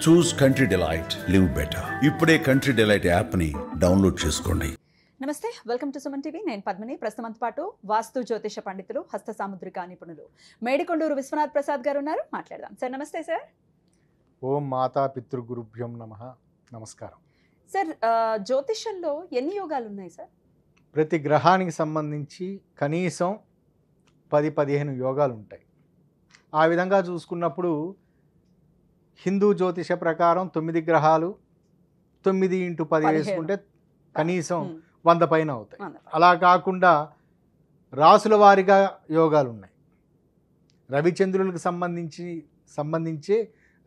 చూస్ country delight, live better. ఇప్పుడే country delight యాప్ని download చేసుకోండి. నమస్తే, వెల్కమ్ టు సుమన్ టీవీ. నేను పద్మిని. ప్రస్తుతం పాటు వాస్తు జ్యోతిష పండితులు, హస్త సాముద్రిక నిపుణులు మేడికొండూరు విశ్వనాథ్ ప్రసాద్ గారు ఉన్నారు. మాట్లాడదాం. సార్ నమస్తే. సార్ ఓం మాతా పితృగురుభ్యం నమః. నమస్కారం సార్. జ్యోతిషంలో ఎన్ని యోగాలు ఉన్నాయి సార్? ప్రతి గ్రహానికి సంబంధించి కనీసం 10-15 యోగాలు ఉంటాయి. ఆ విధంగా చూసుకున్నప్పుడు హిందూ జ్యోతిష ప్రకారం 9 గ్రహాలు 9x10 వేసుకుంటే కనీసం 100 పైన అవుతాయి. అలా కాకుండా రాసుల వారిగా యోగాలు ఉన్నాయి. రవిచంద్రులకు సంబంధించి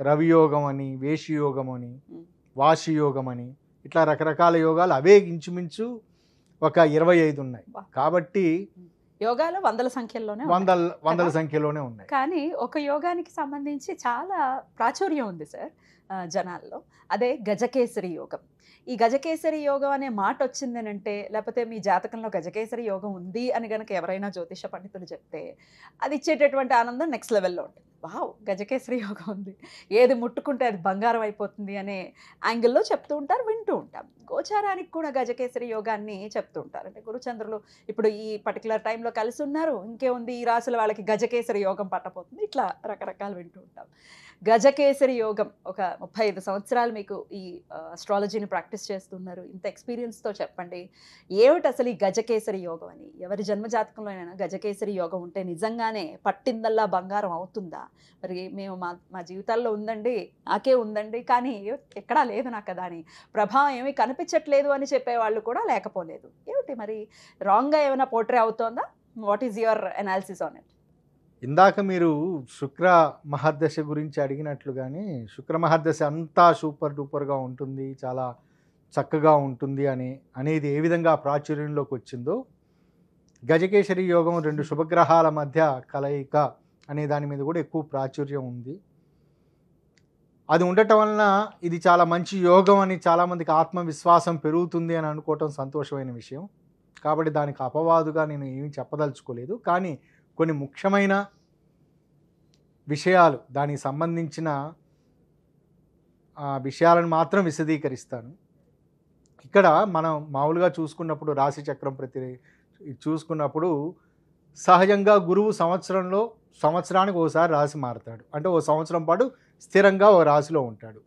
రవియోగం అని, వేషియోగం అని, వాషియోగం అని, ఇట్లా రకరకాల యోగాలు అవే ఇంచుమించు ఒక 25 ఉన్నాయి. కాబట్టి యోగాలు వందల సంఖ్యలోనే ఉన్నాయి. కానీ ఒక యోగానికి సంబంధించి చాలా ప్రాచుర్యం ఉంది సార్ జనాల్లో. అదే గజకేసరి యోగం. ఈ గజకేసరి యోగం అనే మాట వచ్చిందనంటే, లేకపోతే మీ జాతకంలో గజకేసరి యోగం ఉంది అని కనుక ఎవరైనా జ్యోతిష పండితులు చెప్తే అది ఇచ్చేటటువంటి ఆనందం నెక్స్ట్ లెవెల్లో ఉంటుంది. వావ్, గజకేసరి యోగం ఉంది, ఏది ముట్టుకుంటే అది బంగారం అయిపోతుంది అనే యాంగిల్లో చెప్తూ ఉంటారు, వింటూ ఉంటాం. గోచారానికి కూడా గజకేసరి యోగాన్ని చెప్తూ ఉంటారు. అంటే గురుచంద్రులు ఇప్పుడు ఈ పర్టికులర్ టైంలో కలిసి ఉన్నారు, ఇంకేముంది ఈ రాసుల వాళ్ళకి గజకేసరి యోగం పట్టబోతుంది, ఇట్లా రకరకాలు వింటూ ఉంటాం. గజకేసరి యోగం ఒక 35 సంవత్సరాలు మీకు ఈ అస్ట్రాలజీని ప్రాక్టీస్ చేస్తున్నారు. ఇంత ఎక్స్పీరియన్స్తో చెప్పండి, ఏమిటి అసలు ఈ గజకేసరి యోగం అని? ఎవరి జన్మజాతకంలోనైనా గజకేసరి యోగం ఉంటే నిజంగానే పట్టిందల్లా బంగారం అవుతుందా? మరి మేము మా జీవితాల్లో ఉందండి, నాకే ఉందండి, కానీ ఎక్కడా లేదు నాకు కదా అని, ప్రభావం ఏమీ కనిపించట్లేదు అని చెప్పేవాళ్ళు కూడా లేకపోలేదు. ఏమిటి మరి రాంగ్గా ఏమైనా పోర్ట్రే అవుతోందా? What is your analysis on it? ఇందాక మీరు శుక్ర మహర్దశ గురించి అడిగినట్లుగానే శుక్ర మహర్దశ అంతా సూపర్ డూపర్గా ఉంటుంది, చాలా చక్కగా ఉంటుంది అనేది ఏ విధంగా ప్రాచుర్యంలోకి వచ్చిందో, గజకేసరి యోగం 2 శుభగ్రహాల మధ్య కలయిక అనే దాని మీద కూడా ఎక్కువ ప్రాచుర్యం ఉంది. అది ఉండటం వలన ఇది చాలా మంచి యోగం అని చాలామందికి ఆత్మవిశ్వాసం పెరుగుతుంది అని అనుకోవటం సంతోషమైన విషయం. కాబట్టి దానికి అపవాదుగా నేను ఏమీ చెప్పదలుచుకోలేదు. కానీ కొన్ని ముఖ్యమైన విషయాలు, దానికి సంబంధించిన విషయాలను మాత్రం విశదీకరిస్తాను. ఇక్కడ మనం మామూలుగా చూసుకున్నప్పుడు రాశి చక్రం చూసుకున్నప్పుడు సహజంగా గురువు సంవత్సరానికి ఒకసారి రాశి మారుతాడు. అంటే ఓ సంవత్సరం పాటు స్థిరంగా ఓ రాశిలో ఉంటాడు.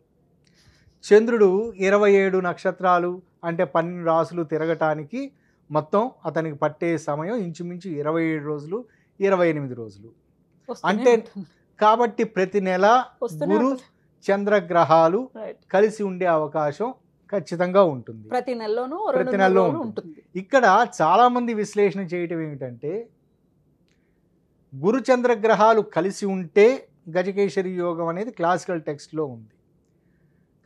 చంద్రుడు 27 నక్షత్రాలు అంటే 12 రాశులు తిరగటానికి మొత్తం అతనికి పట్టే సమయం ఇంచుమించు 27 రోజులు, 28 రోజులు. అంటే కాబట్టి ప్రతి నెల గురు చంద్రగ్రహాలు కలిసి ఉండే అవకాశం ఖచ్చితంగా ఉంటుంది. ప్రతి నెలలో ఉంటుంది. ఇక్కడ చాలామంది విశ్లేషణ చేయటం ఏమిటంటే, గురు చంద్రగ్రహాలు కలిసి ఉంటే గజకేసరి యోగం అనేది క్లాసికల్ టెక్స్ట్లో ఉంది.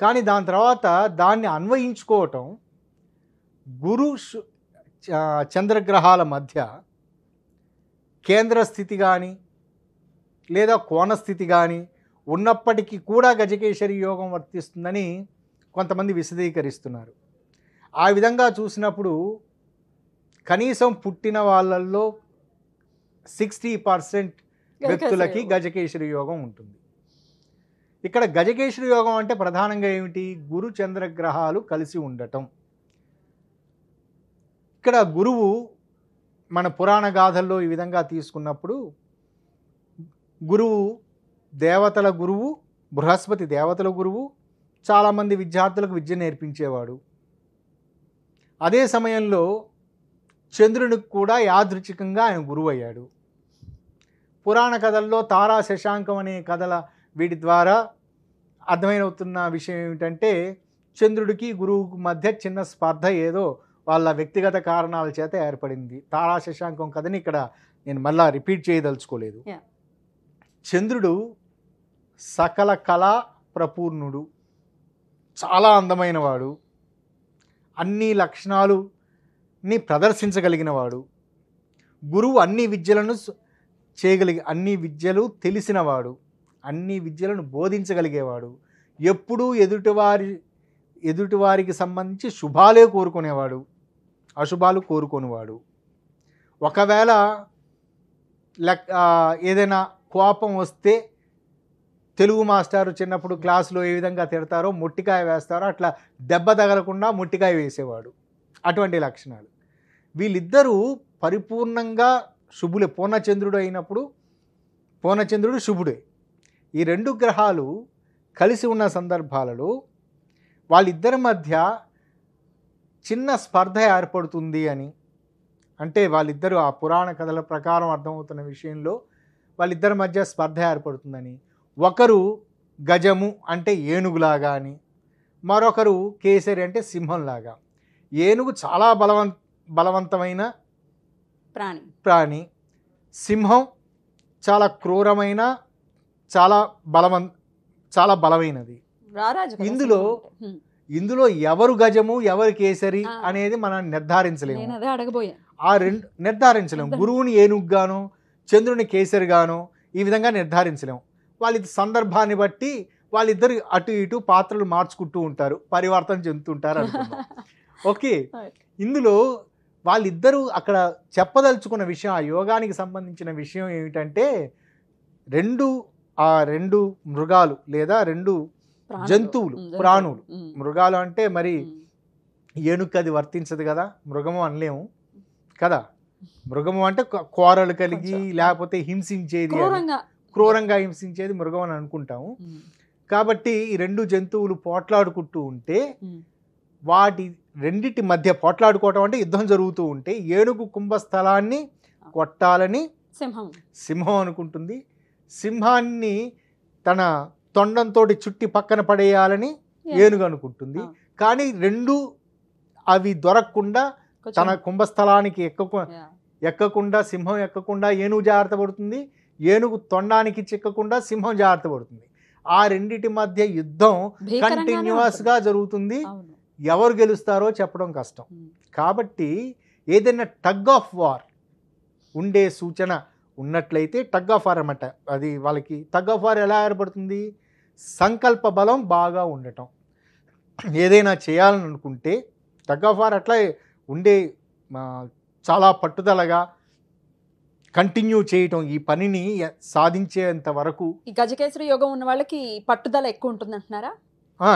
కానీ దాని తర్వాత దాన్ని అన్వయించుకోవటం గురు చంద్రగ్రహాల మధ్య కేంద్ర స్థితి కానీ లేదా కోణస్థితి కానీ ఉన్నప్పటికీ కూడా గజకేసరి యోగం వర్తిస్తుందని కొంతమంది విశదీకరిస్తున్నారు. ఆ విధంగా చూసినప్పుడు కనీసం పుట్టిన వాళ్ళల్లో 60% వ్యక్తులకి గజకేసరి యోగం ఉంటుంది. ఇక్కడ గజకేసరి యోగం అంటే ప్రధానంగా ఏమిటి? గురు చంద్రగ్రహాలు కలిసి ఉండటం. ఇక్కడ గురువు మన పురాణ గాథల్లో ఈ విధంగా తీసుకున్నప్పుడు, గురువు దేవతల గురువు, బృహస్పతి దేవతల గురువు, చాలామంది విద్యార్థులకు విద్య నేర్పించేవాడు. అదే సమయంలో చంద్రునికి కూడా యాదృచ్ఛికంగా ఆయన గురువు అయ్యాడు. పురాణ కథల్లో తారా శశాంకం అనే కథల వీటి ద్వారా అర్థమవుతున్న విషయం ఏమిటంటే, చంద్రుడికి గురువుకు మధ్య చిన్న స్పర్ధ ఏదో వాళ్ళ వ్యక్తిగత కారణాల చేత ఏర్పడింది. తారా శశాంకం కథని ఇక్కడ నేను మళ్ళా రిపీట్ చేయదలుచుకోలేదు. చంద్రుడు సకల కళా ప్రపూర్ణుడు, చాలా అందమైన వాడు, అన్ని లక్షణాలని ప్రదర్శించగలిగినవాడు. గురువు అన్ని విద్యలను అన్ని విద్యలు తెలిసినవాడు, అన్ని విద్యలను బోధించగలిగేవాడు. ఎప్పుడూ ఎదుటివారికి సంబంధించి శుభాలే కోరుకునేవాడు, అశుభాలు కోరుకునేవాడు. ఒకవేళ ఏదైనా కోపం వస్తే తెలుగు మాస్టారు చిన్నప్పుడు క్లాసులో ఏ విధంగా తిడతారో మొట్టికాయ వేస్తారో అట్లా దెబ్బ తగలకుండా మొట్టికాయ వేసేవాడు. అటువంటి లక్షణాలు. వీళ్ళిద్దరూ పరిపూర్ణంగా శుభులే. పూర్ణచంద్రుడు అయినప్పుడు పూర్ణచంద్రుడు శుభుడే. ఈ రెండు గ్రహాలు కలిసి ఉన్న సందర్భాలలో వాళ్ళిద్దరి మధ్య చిన్న స్పర్ధ ఏర్పడుతుంది అని, అంటే వాళ్ళిద్దరూ ఆ పురాణ కథల ప్రకారం అర్థమవుతున్న విషయంలో వాళ్ళిద్దరి మధ్య స్పర్ధ ఏర్పడుతుందని, ఒకరు గజము అంటే ఏనుగులాగా అని, మరొకరు కేసరి అంటే సింహంలాగా. ఏనుగు చాలా బలవంతమైన ప్రాణి, సింహం చాలా క్రూరమైన చాలా బలమైనది. ఇందులో ఎవరు గజము ఎవరు కేసరి అనేది మనం నిర్ధారించలేము. నిర్ధారించలేము. గురువుని ఏనుగుగాను చంద్రుని కేసరిగాను ఈ విధంగా నిర్ధారించలేము. వాళ్ళ సందర్భాన్ని బట్టి వాళ్ళిద్దరు అటు ఇటు పాత్రలు మార్చుకుంటూ ఉంటారు, పరివర్తన చెందుతుంటారు అనుకుందాం. ఓకే, ఇందులో వాళ్ళిద్దరూ అక్కడ చెప్పదలుచుకున్న విషయం, ఆ యోగానికి సంబంధించిన విషయం ఏమిటంటే రెండు మృగాలు లేదా రెండు జంతువులు, ప్రాణులు. మృగాలు అంటే మరి ఏనుగుకి అది వర్తించదు కదా, మృగము అనలేము కదా. మృగము అంటే కోరలు కలిగి లేకపోతే హింసించేది, క్రూరంగా హింసించేది మృగం అని అనుకుంటాము. కాబట్టి ఈ రెండు జంతువులు పోట్లాడుకుంటూ ఉంటే వాటి రెండిటి మధ్య పోట్లాడుకోవటం అంటే యుద్ధం జరుగుతూ ఉంటే ఏనుగు కుంభస్థలాన్ని కొట్టాలని సింహం అనుకుంటుంది, సింహాన్ని తన తొండంతో చుట్టి పక్కన పడేయాలని ఏనుగు అనుకుంటుంది. కానీ రెండు అవి దొరకకుండా తన కుంభస్థలానికి ఎక్కకుండా సింహం ఎక్కకుండా ఏనుగు జాగ్రత్త పడుతుంది, ఏనుగు తొండానికి చిక్కకుండా సింహం జాగ్రత్త పడుతుంది. ఆ రెండిటి మధ్య యుద్ధం కంటిన్యూస్గా జరుగుతుంది. ఎవరు గెలుస్తారో చెప్పడం కష్టం. కాబట్టి ఏదైనా టగ్ ఆఫ్ వార్ ఉండే సూచన ఉన్నట్లయితే, టగ్ ఆఫ్ వార్ అన్నమాట అది. వాళ్ళకి టగ్ ఆఫ్ వార్ ఎలా ఏర్పడుతుంది? సంకల్ప బలం బాగా ఉండటం. ఏదైనా చేయాలని అనుకుంటే టగ్ ఆఫ్ వార్ అట్లా ఉండే, చాలా పట్టుదలగా కంటిన్యూ చేయటం, ఈ పనిని సాధించేంత వరకు. ఈ గజకేసరి యోగం ఉన్న వాళ్ళకి పట్టుదల ఎక్కువ ఉంటుంది అంటున్నారా?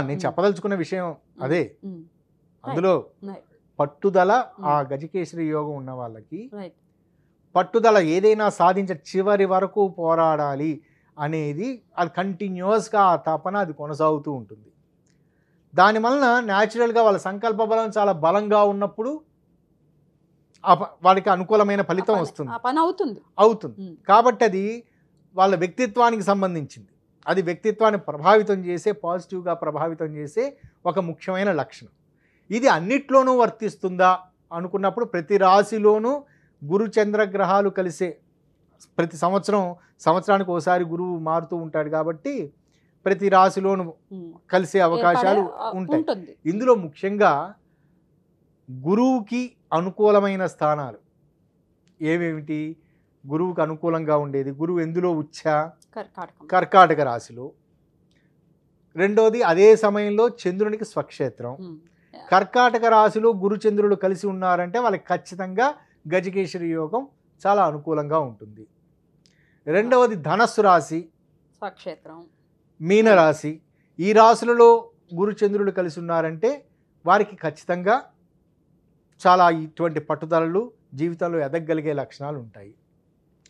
నేను చెప్పదలుచుకున్న విషయం అదే. అందులో పట్టుదల, ఆ గజకేసరి యోగం ఉన్న వాళ్ళకి పట్టుదల, ఏదైనా చివరి వరకు పోరాడాలి అనేది, అది కంటిన్యూస్గా ఆ తపన అది కొనసాగుతూ ఉంటుంది. దానివలన న్యాచురల్గా వాళ్ళ సంకల్ప బలం చాలా బలంగా ఉన్నప్పుడు వాళ్ళకి అనుకూలమైన ఫలితం వస్తుంది, అవుతుంది. కాబట్టి అది వాళ్ళ వ్యక్తిత్వానికి సంబంధించింది. అది వ్యక్తిత్వాన్ని ప్రభావితం చేసే, పాజిటివ్గా ప్రభావితం చేసే ఒక ముఖ్యమైన లక్షణం. ఇది అన్నిట్లోనూ వర్తిస్తుందా అనుకున్నప్పుడు ప్రతి రాశిలోనూ గురు చంద్రగ్రహాలు కలిసే, ప్రతి సంవత్సరానికి ఒకసారి గురువు మారుతూ ఉంటాడు కాబట్టి ప్రతి రాశిలోనూ కలిసే అవకాశాలు ఉంటాయి. ఇందులో ముఖ్యంగా గురువుకి అనుకూలమైన స్థానాలు ఏమేమిటి? గురువుకి అనుకూలంగా ఉండేది, గురువు ఎందులో ఉచ్చ? కర్కాటక రాశిలో. రెండోది అదే సమయంలో చంద్రునికి స్వక్షేత్రం. కర్కాటక రాశిలో గురు చంద్రుడు కలిసి ఉన్నారంటే వాళ్ళకి ఖచ్చితంగా గజకేసరి యోగం చాలా అనుకూలంగా ఉంటుంది. రెండవది ధనస్సు రాశి, స్వక్షేత్రం, మీనరాశి. ఈ రాశులలో గురు చంద్రుడు కలిసి ఉన్నారంటే వారికి ఖచ్చితంగా చాలా ఇటువంటి పట్టుదలలు, జీవితంలో ఎదగలిగే లక్షణాలు ఉంటాయి,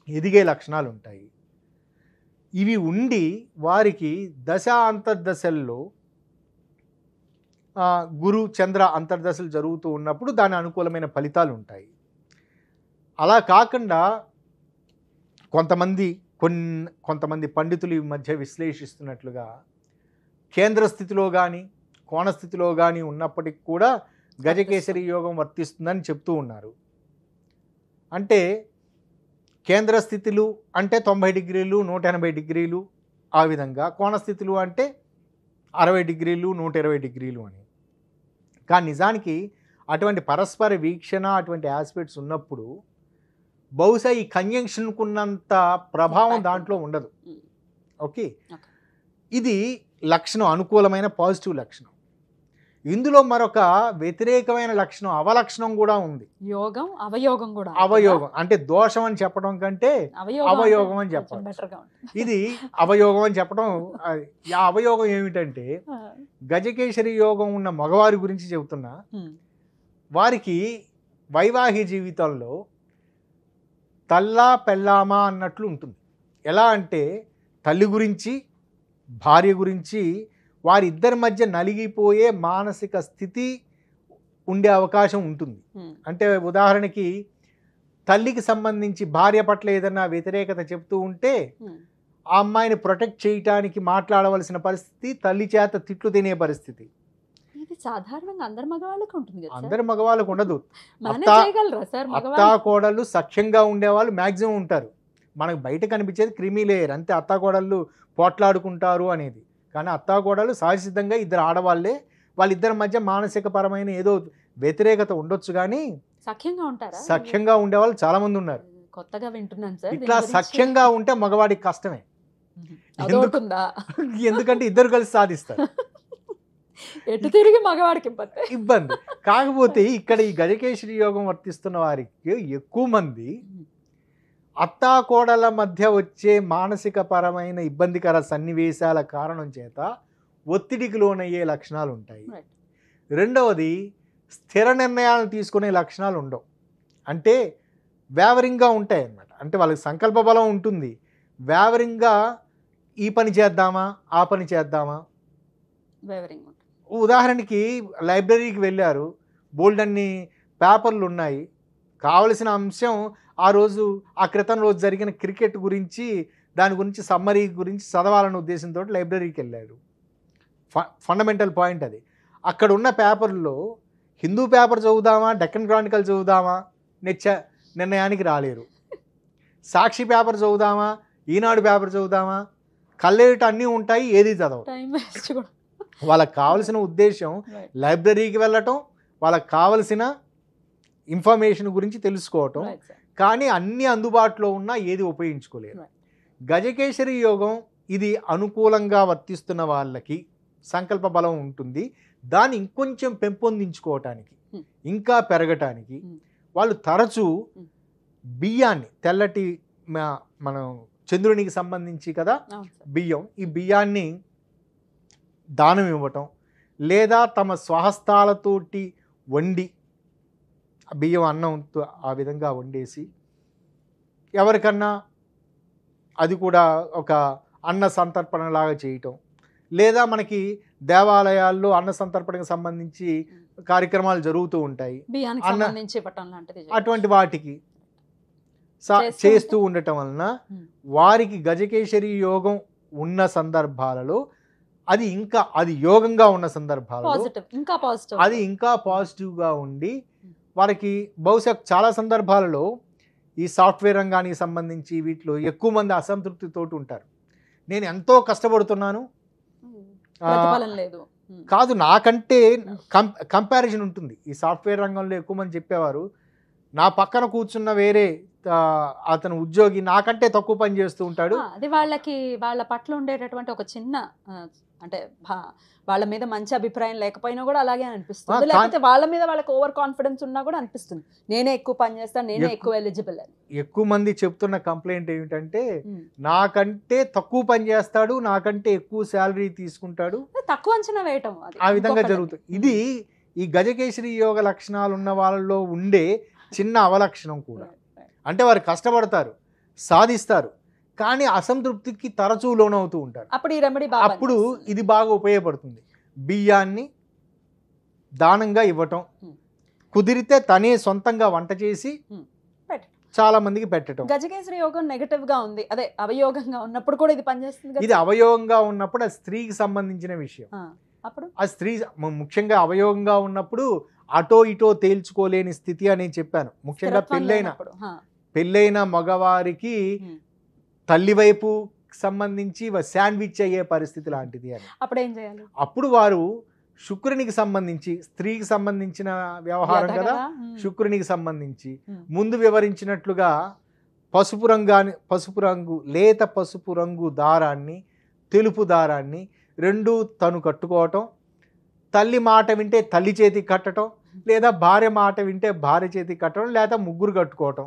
ఎదిగే లక్షణాలు ఉంటాయి. ఇవి ఉండి వారికి దశ అంతర్దశల్లో గురు చంద్ర అంతర్దశలు జరుగుతూ ఉన్నప్పుడు దాని అనుకూలమైన ఫలితాలు ఉంటాయి. అలా కాకుండా కొంతమంది పండితులు ఈ మధ్య విశ్లేషిస్తున్నట్లుగా కేంద్ర స్థితిలో కానీ కోణస్థితిలో కానీ ఉన్నప్పటికి కూడా గజకేసరి యోగం వర్తిస్తుందని చెప్తూ ఉన్నారు. అంటే కేంద్ర స్థితులు అంటే 90 డిగ్రీలు 180 డిగ్రీలు, ఆ విధంగా కోణస్థితులు అంటే 60 డిగ్రీలు 120 డిగ్రీలు అని. కానీ నిజానికి అటువంటి పరస్పర వీక్షణ, అటువంటి ఆస్పెక్ట్స్ ఉన్నప్పుడు బహుశా ఈ కంజంక్షన్కు ఉన్నంత ప్రభావం దాంట్లో ఉండదు. ఓకే, ఇది లక్షణం, అనుకూలమైన పాజిటివ్ లక్షణం. ఇందులో మరొక వ్యతిరేకమైన లక్షణం అవలక్షణం కూడా ఉంది. యోగం అవయోగం కూడా అవయోగం అంటే దోషం అని చెప్పడం కంటే అవయోగం అని చెప్పాలి. బెటర్గా ఉంటుంది. ఇది అవయోగం అని చెప్పడం. ఆ అవయోగం ఏమిటంటే గజకేసరి యోగం ఉన్న మగవారి గురించి చెబుతున్నా. వారికి వైవాహిక జీవితంలో తల్లా పెళ్ళామా అన్నట్లు ఉంటుంది. ఎలా అంటే తల్లి గురించి భార్య గురించి వారిద్దరి మధ్య నలిగిపోయే మానసిక స్థితి ఉండే అవకాశం ఉంటుంది. అంటే ఉదాహరణకి తల్లికి సంబంధించి భార్య పట్ల ఏదైనా వ్యతిరేకత చెప్తూ ఉంటే ఆ అమ్మాయిని ప్రొటెక్ట్ చేయటానికి మాట్లాడవలసిన పరిస్థితి, తల్లి చేత తిట్లు తినే పరిస్థితి. ఇది సాధారణంగా అందరి మగవాళ్ళకి ఉంటుంది కదా. అందరి మగవాళ్ళకు ఉండదు. అత్తా కోడళ్ళు సఖ్యంగా ఉండేవాళ్ళు మ్యాక్సిమం ఉంటారు. మనకు బయట కనిపించేది క్రిమి లేయర్ అంతే, అత్తా కోడళ్ళు పోట్లాడుకుంటారు అనేది. కానీ అత్తాకోడలు సహజసిద్ధంగా ఇద్దరు ఆడవాళ్ళే, వాళ్ళిద్దరి మధ్య మానసిక పరమైన ఏదో వ్యతిరేకత ఉండొచ్చు కానీ సఖ్యంగా ఉండేవాళ్ళు చాలా మంది ఉన్నారు. కొత్తగా వింటున్నాను సార్. ఇట్లా సఖ్యంగా ఉంటే మగవాడికి కష్టమే. ఎందుకంటే ఇద్దరు కలిసి సాధిస్తారు. ఎటు తిరిగి మగవాడికి ఇబ్బంది. కాకపోతే ఇక్కడ ఈ గజకేసరి యోగం వర్తిస్తున్న వారికి ఎక్కువ మంది అత్తాకోడల మధ్య వచ్చే మానసిక పరమైన ఇబ్బందికర సన్నివేశాల కారణం చేత ఒత్తిడికి లోనయ్యే లక్షణాలు ఉంటాయి. రెండవది స్థిర నిర్ణయాలను తీసుకునే లక్షణాలు ఉండవు. అంటే వేవరింగ్గా ఉంటాయి అన్నమాట. అంటే వాళ్ళకి సంకల్ప బలం ఉంటుంది, వేవరింగ్గా ఈ పని చేద్దామా ఆ పని చేద్దామా. ఉదాహరణకి లైబ్రరీకి వెళ్ళారు, బోల్డ్ అన్ని పేపర్లు ఉన్నాయి, కావలసిన అంశం ఆ రోజు ఆ క్రితం రోజు జరిగిన క్రికెట్ గురించి దాని గురించి సమ్మరీ గురించి చదవాలన్న ఉద్దేశంతో లైబ్రరీకి వెళ్ళాడు. ఫండమెంటల్ పాయింట్ అది. అక్కడ ఉన్న పేపర్లో హిందూ పేపర్ చదువుదామా డెక్కన్ క్రానికల్ చదువుదామా నిర్ణయానికి రాలేరు. సాక్షి పేపర్ చదువుదామా ఈనాడు పేపర్ చదువుదామా కళ్ళేట అన్నీ ఉంటాయి, ఏది చదవరు. వాళ్ళకి కావలసిన ఉద్దేశం లైబ్రరీకి వెళ్ళటం, వాళ్ళకి కావలసిన ఇన్ఫర్మేషన్ గురించి తెలుసుకోవటం, కానీ అన్ని అందుబాటులో ఉన్నా ఏది ఉపయోగించుకోలేరు. గజకేసరి యోగం ఇది అనుకూలంగా వర్తిస్తున్న వాళ్ళకి సంకల్ప బలం ఉంటుంది. దాన్ని ఇంకొంచెం పెంపొందించుకోవటానికి ఇంకా పెరగటానికి వాళ్ళు తరచూ బియ్యాన్ని, తెల్లటి మనం చంద్రునికి సంబంధించి కదా బియ్యం, ఈ బియ్యాన్ని దానం ఇవ్వటం లేదా తమ స్వహస్తాలతోటి వండి బియ్యం అన్నంతో ఆ విధంగా వండేసి ఎవరికన్నా అది కూడా ఒక అన్న సంతర్పణలాగా చేయటం, లేదా మనకి దేవాలయాల్లో అన్న సంతర్పణకు సంబంధించి కార్యక్రమాలు జరుగుతూ ఉంటాయి, అటువంటి వాటికి చేస్తూ ఉండటం వలన వారికి గజకేసరి యోగం ఉన్న సందర్భాలలో అది యోగంగా ఉన్న సందర్భాలలో అది ఇంకా పాజిటివ్గా ఉండి వారికి బహుశా చాలా సందర్భాలలో ఈ సాఫ్ట్వేర్ రంగానికి సంబంధించి వీటిలో ఎక్కువ మంది అసంతృప్తితోటి ఉంటారు. నేను ఎంతో కష్టపడుతున్నాను కాదు, నాకంటే కంపారిజన్ ఉంటుంది. ఈ సాఫ్ట్వేర్ రంగంలో ఎక్కువ మంది చెప్పేవారు నా పక్కన కూర్చున్న వేరే అతను ఉద్యోగి నాకంటే తక్కువ పని చేస్తూ ఉంటాడు. అది వాళ్ళ పట్ల ఉండేటటువంటి ఒక చిన్న అంటే వాళ్ళ మీద మంచి అభిప్రాయం లేకపోయినా కూడా అలాగే అనిపిస్తుంది, లేకపోతే వాళ్ళ మీద వాళ్ళకి ఓవర్ కాన్ఫిడెన్స్ ఉన్నా కూడా అనిపిస్తుంది నేనే ఎక్కువ పని చేస్తాను, నేనే ఎక్కువ ఎలిజిబుల్ అని. ఎక్కువ మంది చెప్తున్న కంప్లైంట్ ఏమిటంటే నాకంటే తక్కువ పని చేస్తాడు, నాకంటే ఎక్కువ శాలరీ తీసుకుంటాడు, తక్కువ అంచనా వేయటం, ఆ విధంగా జరుగుతుంది. ఇది ఈ గజకేసరి యోగ లక్షణాలు ఉన్న వాళ్ళలో ఉండే చిన్న అవలక్షణం కూడా. అంటే వారు కష్టపడతారు, సాధిస్తారు, కానీ అసంతృప్తికి తరచూ లోనవుతూ ఉంటారు. అప్పుడు ఇది బాగా ఉపయోగపడుతుంది. బియ్యాన్ని దానంగా ఇవ్వటం, కుదిరితే తనే సొంతంగా వంట చేసి చాలా మందికి పెట్టడం. గజకేసరి యోగం నెగటివ్ గా ఉంది, అదే అవయోగంగా ఉన్నప్పుడు కూడా ఇది పనిచేస్తుంది. ఇది అవయోగంగా ఉన్నప్పుడు అది స్త్రీకి సంబంధించిన విషయం. అప్పుడు ఆ స్త్రీ ముఖ్యంగా అవయోగంగా ఉన్నప్పుడు అటో ఇటో తేల్చుకోలేని స్థితి అని చెప్పాను. ముఖ్యంగా పెళ్ళైన మగవారికి తల్లి వైపు సంబంధించి శాండ్విచ్ అయ్యే పరిస్థితి లాంటిది అని. అప్పుడు ఏం చేయాలి? అప్పుడు వారు శుక్రునికి సంబంధించి, స్త్రీకి సంబంధించిన వ్యవహారం కదా, శుక్రునికి సంబంధించి ముందు వివరించినట్లుగా లేత పసుపు రంగు దారాన్ని, తెలుపు దారాన్ని రెండు తను కట్టుకోవటం, తల్లి మాట వింటే తల్లి చేతికి కట్టడం, లేదా భార్య మాట వింటే భార్య చేతికి కట్టడం, లేదా ముగ్గురు కట్టుకోవటం.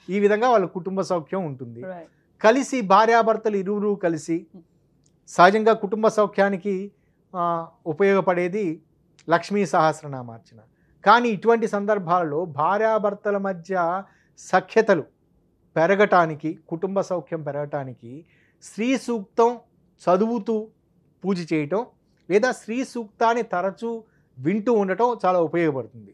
ఈ విధంగా వాళ్ళ కుటుంబ సౌఖ్యం ఉంటుంది. కలిసి భార్యాభర్తలు ఇరువురు కలిసి సహజంగా కుటుంబ సౌఖ్యానికి ఉపయోగపడేది లక్ష్మీ సహస్రనామార్చన. కానీ ఇటువంటి సందర్భాలలో భార్యాభర్తల మధ్య సఖ్యతలు పెరగటానికి, కుటుంబ సౌఖ్యం పెరగటానికి శ్రీ సూక్తం చదువుతూ పూజ చేయటం, లేదా శ్రీ సూక్తాన్ని తరచూ వింటూ ఉండటం చాలా ఉపయోగపడుతుంది.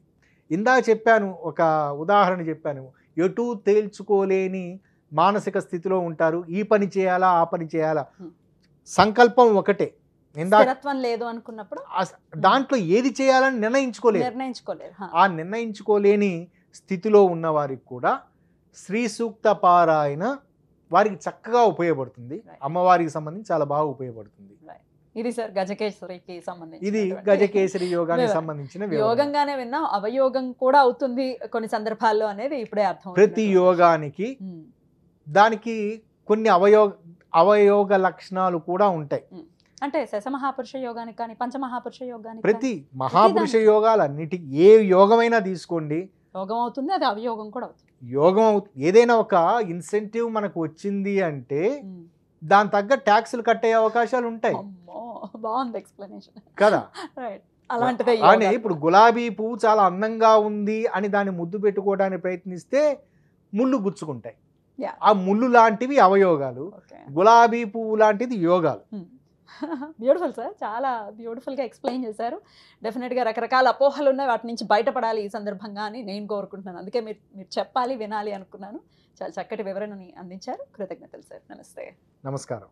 ఇందాక చెప్పాను, ఒక ఉదాహరణ చెప్పాను. ఎటూ తేల్చుకోలేని మానసిక స్థితిలో ఉంటారు. ఈ పని చేయాలా, ఆ పని చేయాలా, సంకల్పం ఒకటే. లేదు అనుకున్నప్పుడు దాంట్లో ఏది చేయాలని నిర్ణయించుకోలేరు. ఆ నిర్ణయించుకోలేని స్థితిలో ఉన్న వారికి కూడా శ్రీ సూక్త పారాయణ వారికి చక్కగా ఉపయోగపడుతుంది. అమ్మవారికి సంబంధించి చాలా బాగా ఉపయోగపడుతుంది. ఇది సార్ గజకేసరికి సంబంధించి, ఇది గజకేసరి యోగానికి సంబంధించిన యోగంగానే విన్నాం, అవయోగం కూడా అవుతుంది కొన్ని సందర్భాల్లో అనేది ఇప్పుడే అర్థం. ప్రతి యోగానికి దానికి కొన్ని అవయోగ లక్షణాలు కూడా ఉంటాయి. అంటే శశమహాపురుష యోగానికి కానీ పంచమహాపురుష యోగానికి, ప్రతి మహాపురుష యోగాలన్నిటికీ ఏ యోగమైనా తీసుకోండి, యోగం అవుతుంది, అది అవయోగం కూడా అవుతుంది. యోగం అవుతుంది. ఏదైనా ఒక ఇన్సెంటివ్ మనకు వచ్చింది అంటే దాని తగ్గ ట్యాక్సులు కట్టే అవకాశాలు ఉంటాయి. బాగుంది ఎక్స్ప్లెనేషన్ కదా. అలాంటిదే ఇప్పుడు గులాబీ పువ్వు చాలా అందంగా ఉంది అని దాన్ని ముద్దు పెట్టుకోవడానికి ప్రయత్నిస్తే ముళ్ళు గుచ్చుకుంటాయి. ఆ ముళ్ళు లాంటివి అవయోగాలు, గులాబీ పువ్వు లాంటిది యోగాలు. బ్యూటిఫుల్ సార్, చాలా బ్యూటిఫుల్గా ఎక్స్ప్లెయిన్ చేశారు. డెఫినెట్గా రకరకాల అపోహలు ఉన్నాయి, వాటి నుంచి బయటపడాలి ఈ సందర్భంగా అని నేను కోరుకుంటున్నాను. అందుకే మీరు చెప్పాలి, వినాలి అనుకున్నాను. చాలా చక్కటి వివరణని అందించారు. కృతజ్ఞతలు సార్. నమస్తే. నమస్కారం.